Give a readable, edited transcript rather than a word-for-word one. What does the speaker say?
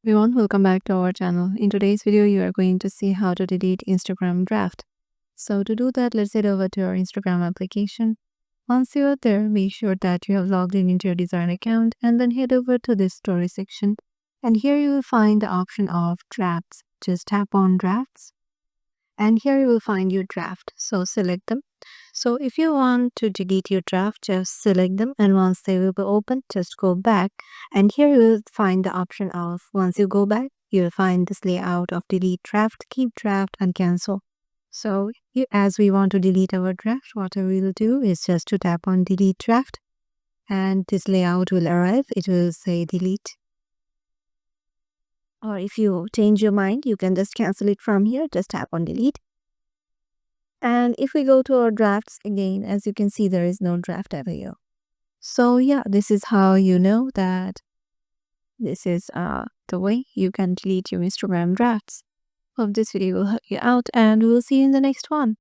Everyone, welcome back to our channel. In today's video, you are going to see how to delete Instagram draft. So to do that, let's head over to our Instagram application. Once you are there, make sure that you have logged in into your design account and then head over to this story section. And here you will find the option of drafts. Just tap on drafts and here you will find your draft. So select them. So if you want to delete your draft, just select them and once they will be open, just go back and here you will find the option of once you go back, you will find this layout of delete draft, keep draft and cancel. So as we want to delete our draft, what we will do is just to tap on delete draft and this layout will arrive. It will say delete. Or if you change your mind, you can just cancel it from here. Just tap on delete. And if we go to our drafts again, as you can see, there is no draft over here. So yeah, this is how you know that this is the way you can delete your Instagram drafts. Hope this video will help you out and we'll see you in the next one.